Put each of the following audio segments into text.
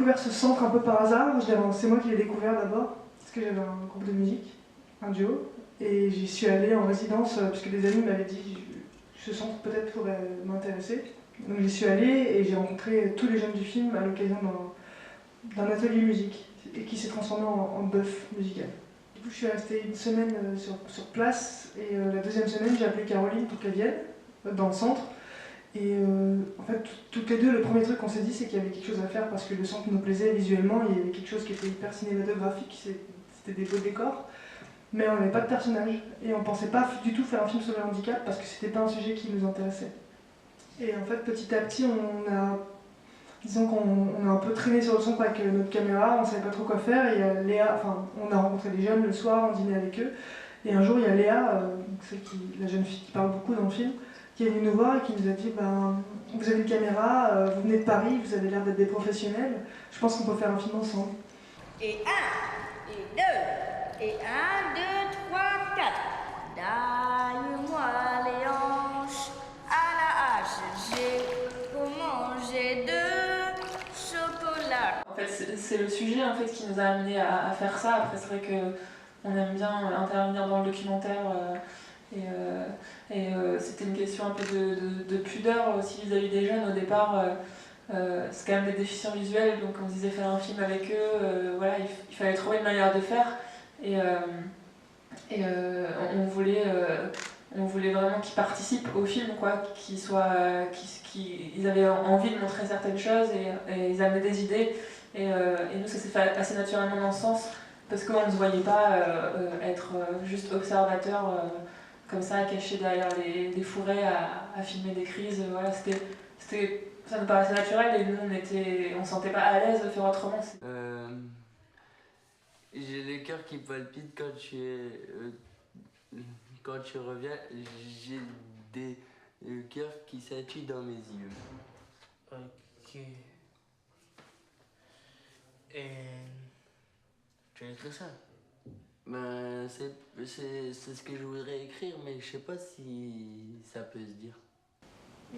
découvert ce centre un peu par hasard. C'est moi qui l'ai découvert d'abord, parce que j'avais un groupe de musique, un duo, et j'y suis allée en résidence, parce que des amis m'avaient dit ce centre peut-être pourrait m'intéresser. Donc j'y suis allée et j'ai rencontré tous les jeunes du film à l'occasion d'un atelier musique, et qui s'est transformé en bœuf musical. Du coup, je suis restée une semaine sur place, et la deuxième semaine, j'ai appelé Caroline pour qu'elle vienne, dans le centre. Et en fait, toutes les deux, le premier truc qu'on s'est dit, c'est qu'il y avait quelque chose à faire parce que le centre nous plaisait visuellement, il y avait quelque chose qui était hyper cinématographique, c'était des beaux décors, mais on n'avait pas de personnage. Et on pensait pas du tout faire un film sur le handicap parce que c'était pas un sujet qui nous intéressait. Et en fait, petit à petit, disons qu'on a un peu traîné sur le centre avec notre caméra, on savait pas trop quoi faire, et Léa, enfin, on a rencontré des jeunes le soir, on dînait avec eux, et un jour, il y a Léa, la jeune fille qui parle beaucoup dans le film, qui est venue nous voir et qui nous a dit vous avez une caméra, vous venez de Paris, vous avez l'air d'être des professionnels, je pense qu'on peut faire un film ensemble. Et 1, et 2, et 1, 2, 3, 4. Daille-moi les hanches à la hache, j'ai pour manger de chocolat. En fait, c'est le sujet en fait, qui nous a amené à faire ça. Après, c'est vrai qu'on aime bien intervenir dans le documentaire. C'était une question un peu de pudeur aussi vis-à-vis des jeunes au départ. C'est quand même des déficients visuels, donc on se disait faire un film avec eux, voilà, il fallait trouver une manière de faire. On voulait vraiment qu'ils participent au film, quoi, ils avaient envie de montrer certaines choses et ils amenaient des idées. Et nous, ça s'est fait assez naturellement dans ce sens, parce qu'on ne se voyait pas être juste observateur comme ça, caché derrière les fourrets à filmer des crises. Voilà, ça nous paraissait naturel et nous, on ne se sentait pas à l'aise de faire autrement. J'ai le cœur qui palpite quand tu reviens. J'ai des cœurs qui scintillent dans mes yeux. Ok. Et tu as écrit ça? Ben, c'est ce que je voudrais écrire, mais je sais pas si ça peut se dire.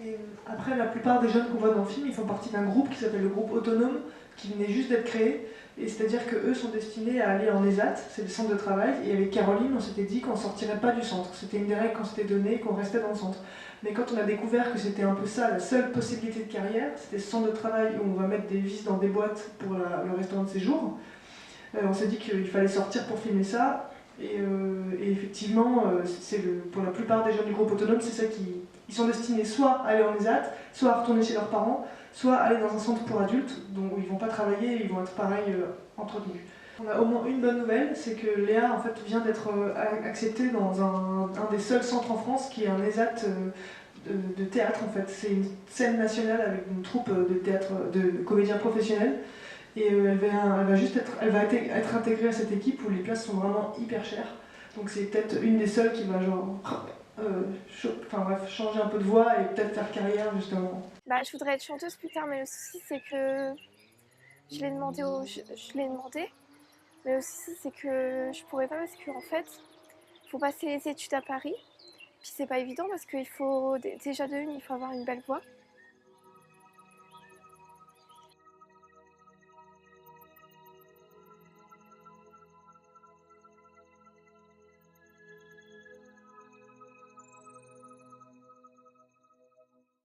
Et après, la plupart des jeunes qu'on voit dans le film, ils font partie d'un groupe qui s'appelle le groupe Autonome, qui venait juste d'être créé. Et c'est-à-dire qu'eux sont destinés à aller en ESAT, c'est le centre de travail. Et avec Caroline, on s'était dit qu'on ne sortirait pas du centre. C'était une des règles qu'on s'était données, qu'on restait dans le centre. Mais quand on a découvert que c'était un peu ça, la seule possibilité de carrière, c'était ce centre de travail où on va mettre des vis dans des boîtes pour le restaurant de séjour, on s'est dit qu'il fallait sortir pour filmer ça. Et effectivement, pour la plupart des jeunes du groupe Autonome, c'est ça ils sont destinés soit à aller en ESAT, soit à retourner chez leurs parents, soit à aller dans un centre pour adultes, où ils ne vont pas travailler, ils vont être pareil entretenus. On a au moins une bonne nouvelle, c'est que Léa en fait, vient d'être acceptée dans un des seuls centres en France qui est un ESAT de théâtre. En fait. C'est une scène nationale avec une troupe de théâtre de comédiens professionnels. Et elle va être intégrée à cette équipe où les places sont vraiment hyper chères. Donc c'est peut-être une des seules qui va changer un peu de voix et peut-être faire carrière justement. Je voudrais être chanteuse plus tard, mais le souci c'est que je l'ai demandé, mais le souci c'est que je pourrais pas parce qu'en fait, il faut passer les études à Paris. Puis c'est pas évident parce qu'il faut déjà il faut avoir une belle voix.